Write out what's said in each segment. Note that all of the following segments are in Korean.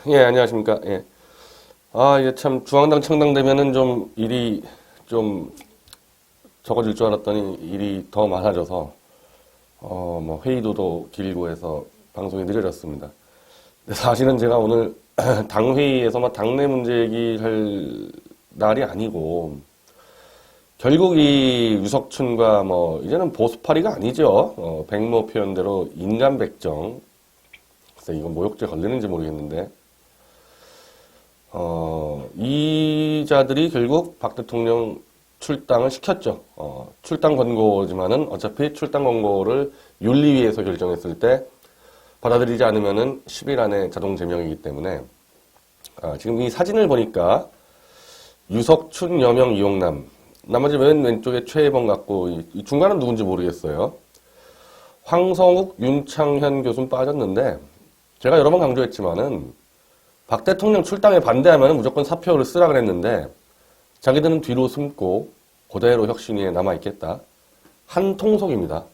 예, 안녕하십니까. 예. 아, 이게 참, 중앙당 창당되면은 좀 일이 좀 적어질 줄 알았더니 일이 더 많아져서, 뭐, 회의도 더 길고 해서 방송이 늦어졌습니다. 근데 사실은 제가 오늘 당회의에서 막 당내 문제 얘기할 날이 아니고, 결국 이 유석춘과 뭐, 이제는 보수파리가 아니죠. 백모 표현대로 인간백정. 글쎄, 이건 모욕죄 걸리는지 모르겠는데, 이 자들이 결국 박 대통령 출당을 시켰죠. 출당 권고지만은 어차피 출당 권고를 윤리위에서 결정했을 때 받아들이지 않으면은 10일 안에 자동 제명이기 때문에, 지금 이 사진을 보니까 유석춘, 여명, 이용남, 나머지 맨 왼쪽에 최혜범 같고, 이 중간은 누군지 모르겠어요. 황성욱, 윤창현 교수는 빠졌는데, 제가 여러 번 강조했지만은, 박 대통령 출당에 반대하면 무조건 사표를 쓰라 그랬는데, 자기들은 뒤로 숨고, 그대로 혁신위에 남아있겠다. 한 통속입니다.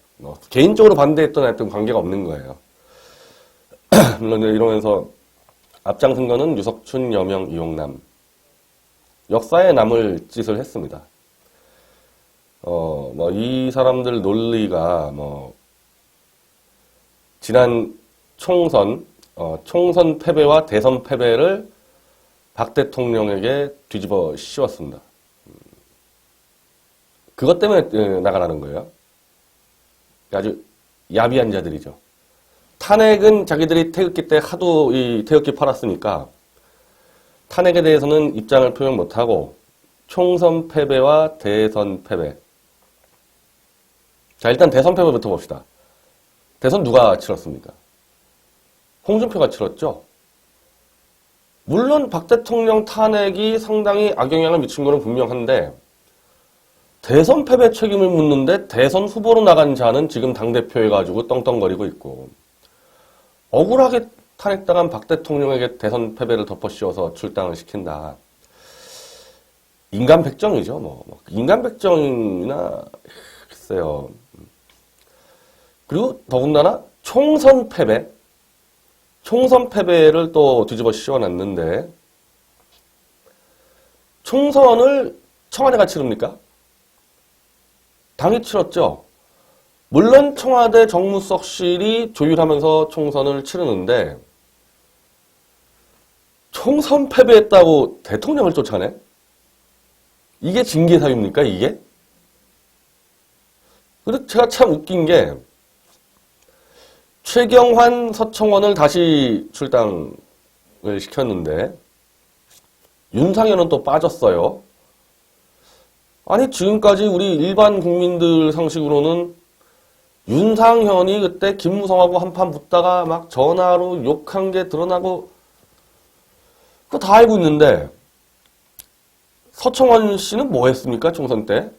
개인적으로 반대했던 하여튼 관계가 없는 거예요. 물론 이러면서 앞장선 거는 유석춘, 여명, 이용남. 역사에 남을 짓을 했습니다. 뭐, 이 사람들 논리가, 뭐, 지난 총선 패배와 대선 패배를 박 대통령에게 뒤집어 씌웠습니다. 그것 때문에 나가라는 거예요. 아주 야비한 자들이죠. 탄핵은 자기들이 태극기 때 하도 이 태극기 팔았으니까 탄핵에 대해서는 입장을 표현 못하고 총선 패배와 대선 패배. 자, 일단 대선 패배부터 봅시다. 대선 누가 치렀습니까? 홍준표가 치렀죠. 물론 박 대통령 탄핵이 상당히 악영향을 미친 거는 분명한데 대선 패배 책임을 묻는데 대선 후보로 나간 자는 지금 당대표해가지고 떵떵거리고 있고 억울하게 탄핵당한 박 대통령에게 대선 패배를 덮어씌워서 출당을 시킨다. 인간백정이죠. 뭐 인간백정이나 글쎄요. 그리고 더군다나 총선 패배를 또 뒤집어 씌워놨는데 총선을 청와대가 치릅니까? 당이 치렀죠. 물론 청와대 정무석실이 조율하면서 총선을 치르는데 총선 패배했다고 대통령을 쫓아내? 이게 징계 사유입니까? 이게? 그리고 제가 참 웃긴 게 최경환, 서청원을 다시 출당을 시켰는데 윤상현은 또 빠졌어요. 아니 지금까지 우리 일반 국민들 상식으로는 윤상현이 그때 김무성하고 한판 붙다가 막 전화로 욕한 게 드러나고 그거 다 알고 있는데 서청원 씨는 뭐 했습니까? 총선 때?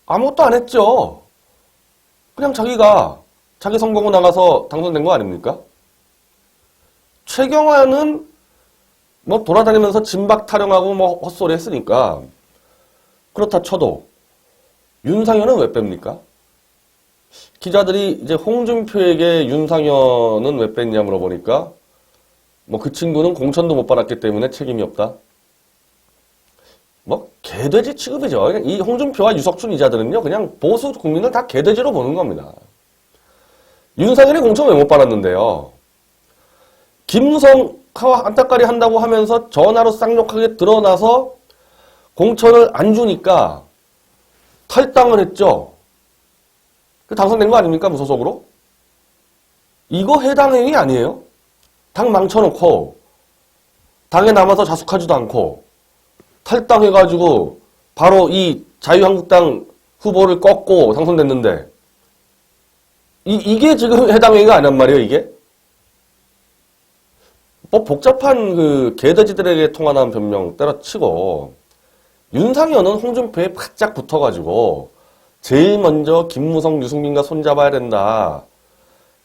아무것도 안 했죠. 그냥 자기 선거구 나가서 당선된 거 아닙니까? 최경환은 뭐 돌아다니면서 진박 타령하고 뭐 헛소리 했으니까 그렇다 쳐도 윤상현은 왜 뺍니까? 기자들이 이제 홍준표에게 윤상현은 왜 뺐냐 물어보니까 뭐 그 친구는 공천도 못 받았기 때문에 책임이 없다. 뭐 개돼지 취급이죠. 이 홍준표와 유석춘 이자들은요 그냥 보수 국민을 다 개돼지로 보는 겁니다. 윤상현이 공천 왜 못 받았는데요? 김무성과 안타까리 한다고 하면서 전화로 쌍욕하게 드러나서 공천을 안 주니까 탈당을 했죠. 당선된 거 아닙니까? 무소속으로? 이거 해당 행위 아니에요? 당 망쳐놓고 당에 남아서 자숙하지도 않고 탈당해가지고 바로 이 자유한국당 후보를 꺾고 당선됐는데 이게 지금 해당 행위가 아니란 말이에요, 이게? 뭐 복잡한 그 개돼지들에게 통한한 변명 때려치고 윤상현은 홍준표에 바짝 붙어가지고 제일 먼저 김무성, 유승민과 손잡아야 된다.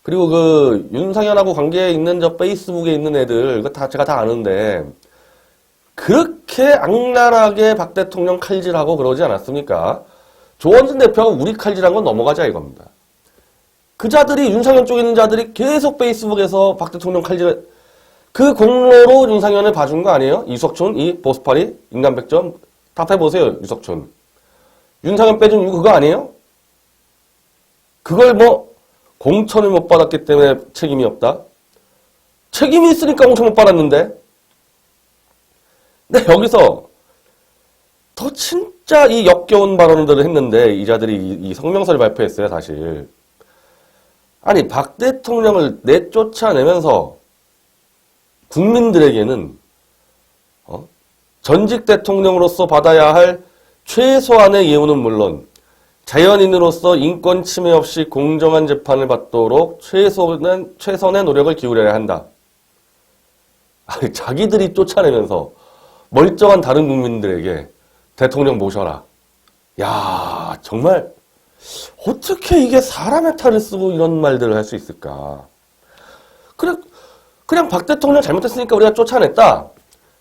그리고 그 윤상현하고 관계에 있는 저 페이스북에 있는 애들 그거 다 제가 다 아는데 그렇게 악랄하게 박 대통령 칼질하고 그러지 않았습니까? 조원진 대표가 우리 칼질한 건 넘어가자 이겁니다. 그 자들이, 윤상현 쪽에 있는 자들이 계속 페이스북에서 박 대통령 칼질, 그 공로로 윤상현을 봐준 거 아니에요? 이석춘, 이 보스파리, 인간 100점. 답해보세요, 유석춘. 윤상현 빼준 이유 그거 아니에요? 그걸 뭐, 공천을 못 받았기 때문에 책임이 없다? 책임이 있으니까 공천 못 받았는데? 근데 여기서 더 진짜 이 역겨운 발언들을 했는데, 이 자들이 이 성명서를 발표했어요, 사실. 아니, 박 대통령을 내쫓아내면서 국민들에게는 전직 대통령으로서 받아야 할 최소한의 예우는 물론 자연인으로서 인권 침해 없이 공정한 재판을 받도록 최선의 노력을 기울여야 한다. 아니, 자기들이 쫓아내면서 멀쩡한 다른 국민들에게 대통령 모셔라. 야, 정말 어떻게 이게 사람의 탈을 쓰고 이런 말들을 할 수 있을까? 그냥 박 대통령 잘못했으니까 우리가 쫓아냈다.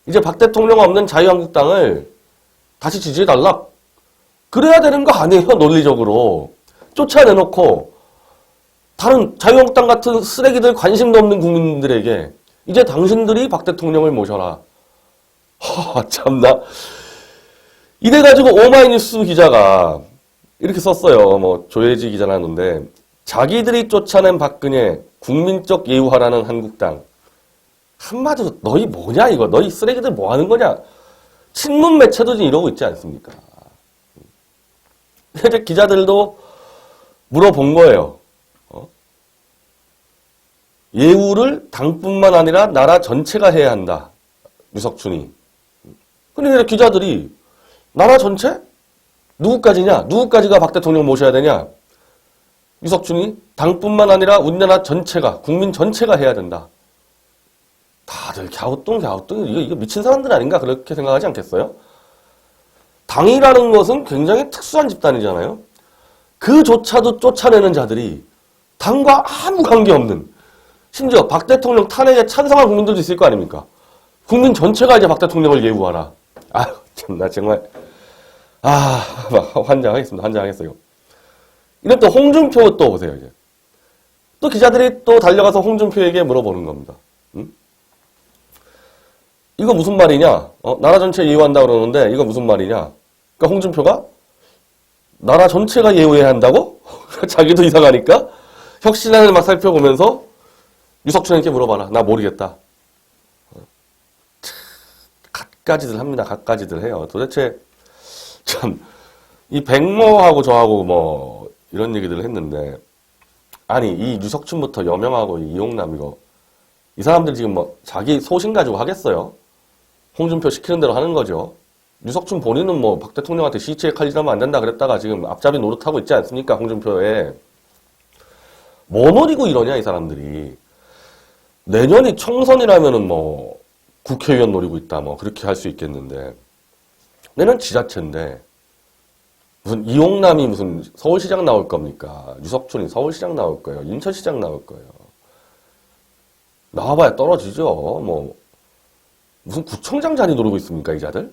이제 박 대통령 없는 자유한국당을 다시 지지해달라. 그래야 되는 거 아니에요, 논리적으로. 쫓아내놓고 다른 자유한국당 같은 쓰레기들, 관심도 없는 국민들에게 이제 당신들이 박 대통령을 모셔라. 참나. 이래가지고 오마이뉴스 기자가 이렇게 썼어요. 뭐 조혜지 기자라는데, 자기들이 쫓아낸 박근혜 국민적 예우하라는 한국당. 한마디로 너희 뭐냐 이거. 너희 쓰레기들 뭐 하는 거냐. 친문 매체도 지금 이러고 있지 않습니까? 이제 기자들도 물어본 거예요. 예우를 당뿐만 아니라 나라 전체가 해야 한다. 유석춘이. 근데 기자들이 나라 전체? 누구까지냐? 누구까지가 박 대통령 모셔야 되냐? 유석춘이 당뿐만 아니라 우리나라 전체가, 국민 전체가 해야 된다. 다들 갸우뚱 이거 미친 사람들 아닌가 그렇게 생각하지 않겠어요? 당이라는 것은 굉장히 특수한 집단이잖아요. 그조차도 쫓아내는 자들이 당과 아무 관계없는, 심지어 박 대통령 탄핵에 찬성한 국민들도 있을 거 아닙니까? 국민 전체가 이제 박 대통령을 예우하라. 아유, 참나 정말. 환장하겠어요. 이런 또 홍준표 또 보세요, 이제. 또 기자들이 또 달려가서 홍준표에게 물어보는 겁니다. 응? 이거 무슨 말이냐? 나라 전체 예우한다 그러는데 이거 무슨 말이냐? 그러니까 홍준표가 나라 전체가 예우해야 한다고? 자기도 이상하니까 혁신안을 막 살펴보면서 유석춘에게 물어봐라. 나 모르겠다. 갖가지들 합니다. 갖가지들 해요. 도대체 참 이 백모하고 저하고 뭐 이런 얘기들을 했는데, 아니 이 유석춘부터 여명하고 이용남 이거 이 사람들 지금 뭐 자기 소신 가지고 하겠어요? 홍준표 시키는 대로 하는 거죠. 유석춘 본인은 뭐 박 대통령한테 시체에 칼질하면 안 된다 그랬다가 지금 앞잡이 노릇하고 있지 않습니까? 홍준표에. 뭐 노리고 이러냐 이 사람들이. 내년이 총선이라면은 뭐 국회의원 노리고 있다 뭐 그렇게 할 수 있겠는데, 내년 지자체인데 무슨 이용남이 무슨 서울시장 나올 겁니까? 유석춘이 서울시장 나올 거예요. 인천시장 나올 거예요. 나와봐야 떨어지죠. 뭐 무슨 구청장 자리 노리고 있습니까, 이 자들?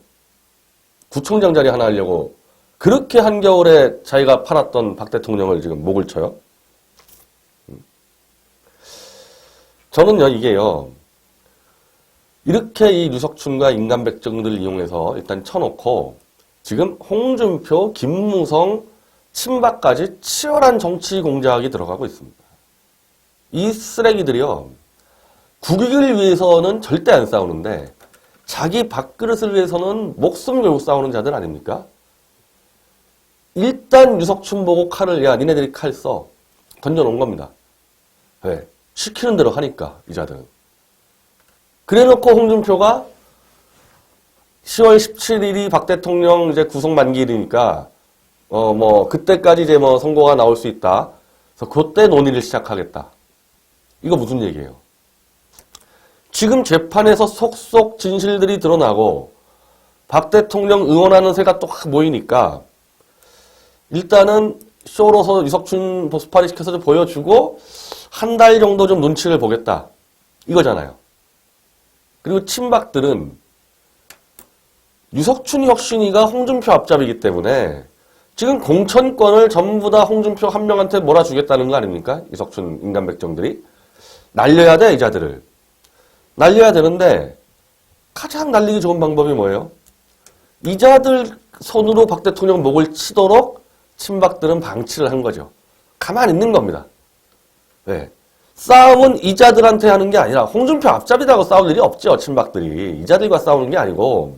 구청장 자리 하나 하려고 그렇게 한겨울에 자기가 팔았던 박 대통령을 지금 목을 쳐요? 저는요, 이게요, 이렇게 이 유석춘과 인간 백정들을 이용해서 일단 쳐놓고 지금 홍준표, 김무성, 친박까지 치열한 정치 공작이 들어가고 있습니다. 이 쓰레기들이요, 국익을 위해서는 절대 안 싸우는데 자기 밥그릇을 위해서는 목숨 걸고 싸우는 자들 아닙니까? 일단 유석춘 보고 칼을, 야 니네들이 칼 써, 던져놓은 겁니다. 왜? 시키는 대로 하니까 이 자들은. 그래놓고 홍준표가 10월 17일이 박 대통령 이제 구속 만기일이니까 뭐 그때까지 이제 뭐 선고가 나올 수 있다. 그래서 그때 논의를 시작하겠다. 이거 무슨 얘기예요? 지금 재판에서 속속 진실들이 드러나고 박 대통령 응원하는 새가 또 확 모이니까 일단은 쇼로서 유석춘 보스파리 시켜서 좀 보여주고 한 달 정도 좀 눈치를 보겠다. 이거잖아요. 그리고 친박들은 유석춘 혁신이가 홍준표 앞잡이기 때문에 지금 공천권을 전부 다 홍준표 한 명한테 몰아주겠다는 거 아닙니까? 이석춘 인간백정들이. 날려야 돼, 이자들을. 날려야 되는데 가장 날리기 좋은 방법이 뭐예요? 이자들 손으로 박 대통령 목을 치도록 친박들은 방치를 한 거죠. 가만히 있는 겁니다. 네. 싸움은 이자들한테 하는 게 아니라 홍준표 앞잡이라고 싸울 일이 없죠. 친박들이. 이자들과 싸우는 게 아니고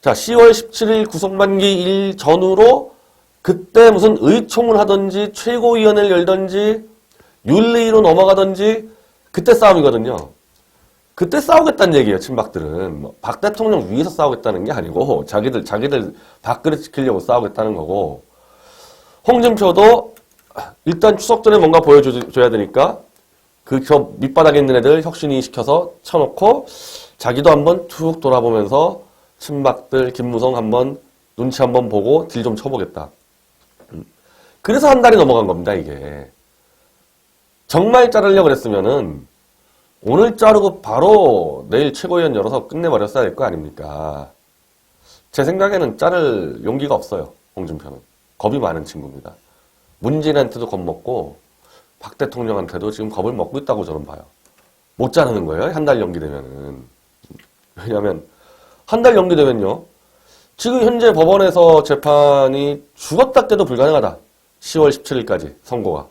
자 10월 17일 구속만기 일 전후로 그때 무슨 의총을 하든지 최고위원회를 열든지 윤리위로 넘어가든지 그때 싸움이거든요. 그때 싸우겠다는 얘기예요. 친박들은. 박 대통령 위에서 싸우겠다는 게 아니고 자기들 밥그릇 지키려고 싸우겠다는 거고 홍준표도 일단 추석 전에 뭔가 보여줘야 되니까 저 밑바닥에 있는 애들 혁신위 시켜서 쳐놓고 자기도 한번 툭 돌아보면서 친박들 김무성 한번 눈치 한번 보고 딜 좀 쳐보겠다. 그래서 한 달이 넘어간 겁니다. 이게. 정말 자르려고 그랬으면은 오늘 자르고 바로 내일 최고위원 열어서 끝내버렸어야 될 거 아닙니까? 제 생각에는 자를 용기가 없어요. 홍준표는. 겁이 많은 친구입니다. 문재인한테도 겁먹고 박 대통령한테도 지금 겁을 먹고 있다고 저는 봐요. 못 자르는 거예요. 한 달 연기되면은. 왜냐하면 한 달 연기되면요. 지금 현재 법원에서 재판이 죽었다 깨도 불가능하다. 10월 17일까지 선고가.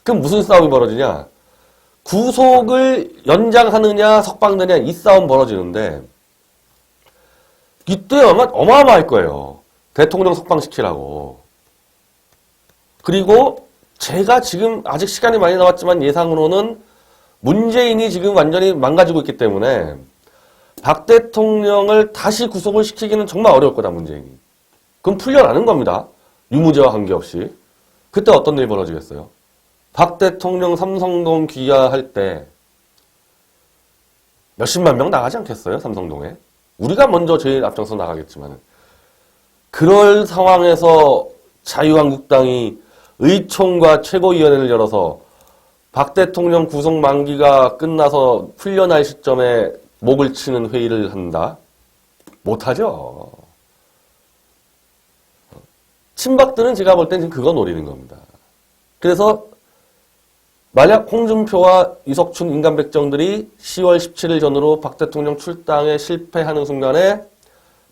그럼 무슨 싸움이 벌어지냐? 구속을 연장하느냐 석방되냐 이 싸움 벌어지는데 이때 어마어마할 거예요. 대통령 석방시키라고. 그리고 제가 지금 아직 시간이 많이 남았지만 예상으로는 문재인이 지금 완전히 망가지고 있기 때문에 박 대통령을 다시 구속을 시키기는 정말 어려울 거다, 문재인이. 그럼 풀려나는 겁니다. 유무죄와 관계없이. 그때 어떤 일이 벌어지겠어요? 박 대통령 삼성동 귀화할 때 몇십만 명 나가지 않겠어요? 삼성동에. 우리가 먼저 제일 앞장서 나가겠지만 그럴 상황에서 자유한국당이 의총과 최고위원회를 열어서 박 대통령 구속 만기가 끝나서 풀려날 시점에 목을 치는 회의를 한다? 못하죠. 친박들은 제가 볼 땐 지금 그거 노리는 겁니다. 그래서 만약 홍준표와 이석춘 인간백정들이 10월 17일 전후로 박 대통령 출당에 실패하는 순간에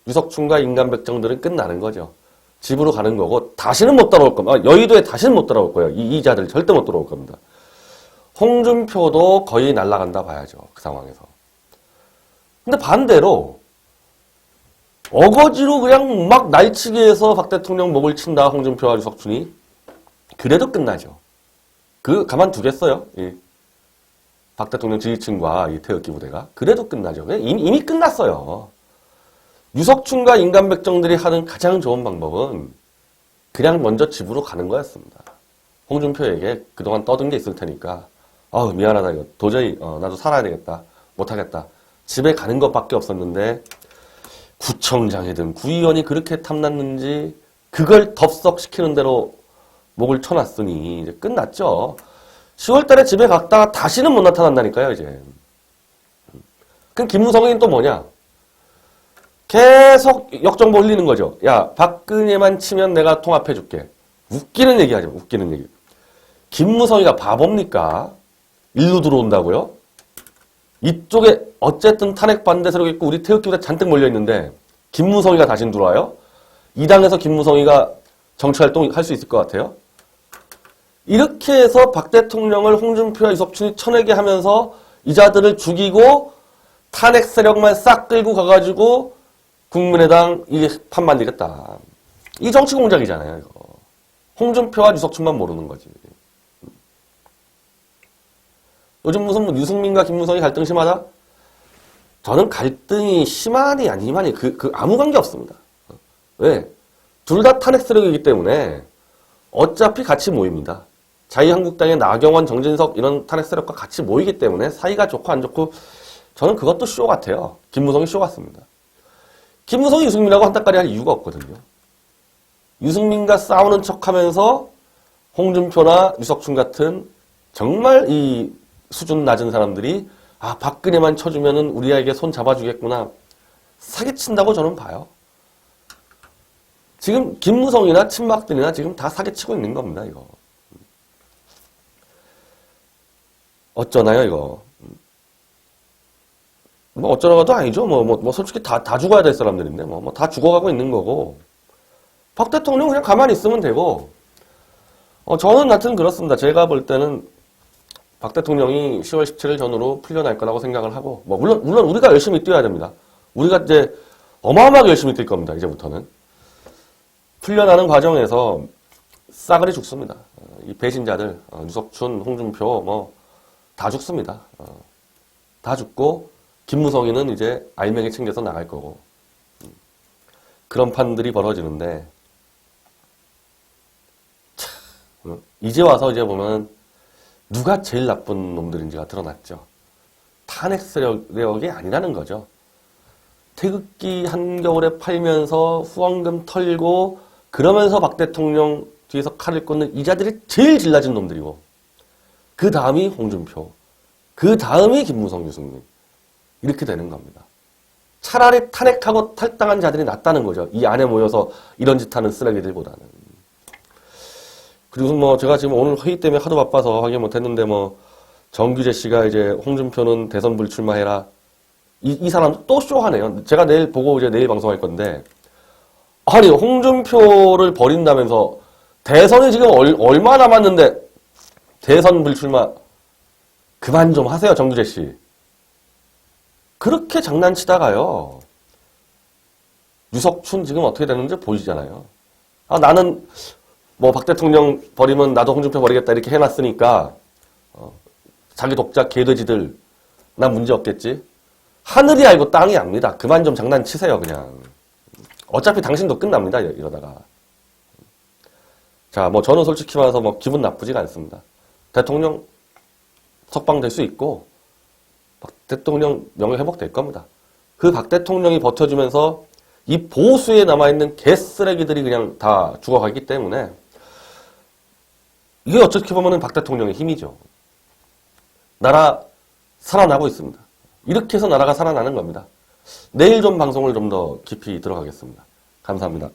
유석춘과 인간백정들은 끝나는 거죠. 집으로 가는 거고 다시는 못 돌아올 겁니다. 여의도에 다시는 못 돌아올 거예요. 이 이자들 절대 못 돌아올 겁니다. 홍준표도 거의 날아간다 봐야죠. 그 상황에서. 근데 반대로 어거지로 그냥 막 날치기 해서 박 대통령 목을 친다. 홍준표와 유석춘이. 그래도 끝나죠. 가만두겠어요. 박 대통령 지지층과 이 태극기 부대가. 그래도 끝나죠. 이미 끝났어요. 유석춘과 인간백정들이 하는 가장 좋은 방법은 그냥 먼저 집으로 가는 거였습니다. 홍준표에게 그동안 떠든 게 있을 테니까 미안하다 이거 도저히 나도 살아야 되겠다. 못하겠다. 집에 가는 것밖에 없었는데 구청장이든 구의원이 그렇게 탐났는지 그걸 덥석시키는 대로 목을 쳐놨으니 이제 끝났죠. 10월 달에 집에 갔다가 다시는 못 나타난다니까요, 이제. 그럼 김무성은 또 뭐냐? 계속 역정보 흘리는 거죠. 야, 박근혜만 치면 내가 통합해줄게. 웃기는 얘기 하죠, 웃기는 얘기. 김무성이가 바보입니까? 일로 들어온다고요? 이쪽에 어쨌든 탄핵 반대 세력이 있고 우리 태극기보다 잔뜩 몰려있는데 김무성이가 다시 들어와요? 이 당에서 김무성이가 정치활동 할 수 있을 것 같아요? 이렇게 해서 박 대통령을 홍준표와 이석춘이 쳐내게 하면서 이자들을 죽이고 탄핵 세력만 싹 끌고 가가지고 국민의당 이게 판 만들겠다. 이 정치 공작이잖아요. 이거. 홍준표와 유석춘만 모르는 거지. 요즘 무슨 유승민과 김무성이 갈등 심하다? 저는 갈등이 심하니 아니하니 아무 관계 없습니다. 왜? 둘 다 탄핵 세력이기 때문에 어차피 같이 모입니다. 자유한국당의 나경원, 정진석 이런 탄핵 세력과 같이 모이기 때문에 사이가 좋고 안 좋고 저는 그것도 쇼 같아요. 김무성이 쇼 같습니다. 김무성이 유승민하고 한따까리 할 이유가 없거든요. 유승민과 싸우는 척하면서 홍준표나 유석춘 같은 정말 이 수준 낮은 사람들이 박근혜만 쳐주면은 우리에게 손 잡아주겠구나 사기친다고 저는 봐요. 지금 김무성이나 친박들이나 지금 다 사기치고 있는 겁니다, 이거. 어쩌나요, 이거. 뭐 어쩌라고도 아니죠. 솔직히 다 죽어야 될 사람들인데, 다 죽어가고 있는 거고. 박 대통령 그냥 가만히 있으면 되고, 저는 하여튼 그렇습니다. 제가 볼 때는 박 대통령이 10월 17일 전후로 풀려날 거라고 생각을 하고, 물론 우리가 열심히 뛰어야 됩니다. 우리가 이제 어마어마하게 열심히 뛸 겁니다, 이제부터는. 풀려나는 과정에서 싸그리 죽습니다. 이 배신자들, 유석춘, 홍준표, 다 죽습니다. 다 죽고, 김무성이는 이제 알맹이 챙겨서 나갈 거고. 그런 판들이 벌어지는데, 참, 이제 와서 이제 보면, 누가 제일 나쁜 놈들인지가 드러났죠. 탄핵 세력이 아니라는 거죠. 태극기 한겨울에 팔면서 후원금 털고, 그러면서 박 대통령 뒤에서 칼을 꽂는 이자들이 제일 질라진 놈들이고, 그 다음이 홍준표, 그 다음이 김무성, 유승민. 이렇게 되는 겁니다. 차라리 탄핵하고 탈당한 자들이 낫다는 거죠. 이 안에 모여서 이런 짓 하는 쓰레기들보다는. 그리고 제가 지금 오늘 회의 때문에 하도 바빠서 확인 못했는데 정규재 씨가 이제 홍준표는 대선 불출마해라. 이 사람 또 쇼하네요. 제가 내일 보고 이제 내일 방송할 건데, 아니 홍준표를 버린다면서 대선이 지금 얼마 남았는데 대선 불출마 그만 좀 하세요, 정규재 씨. 그렇게 장난치다가요. 유석춘 지금 어떻게 되는지 보이잖아요. 나는 박 대통령 버리면 나도 홍준표 버리겠다 이렇게 해놨으니까 자기 독자 개돼지들 난 문제 없겠지. 하늘이 알고 땅이 압니다. 그만 좀 장난치세요, 그냥. 어차피 당신도 끝납니다, 이러다가. 자, 저는 솔직히 말해서 기분 나쁘지가 않습니다. 대통령 석방될 수 있고, 박 대통령 명예 회복될 겁니다. 그 박 대통령이 버텨주면서 이 보수에 남아있는 개쓰레기들이 그냥 다 죽어가기 때문에 이게 어떻게 보면 박 대통령의 힘이죠. 나라 살아나고 있습니다. 이렇게 해서 나라가 살아나는 겁니다. 내일 좀 방송을 좀 더 깊이 들어가겠습니다. 감사합니다.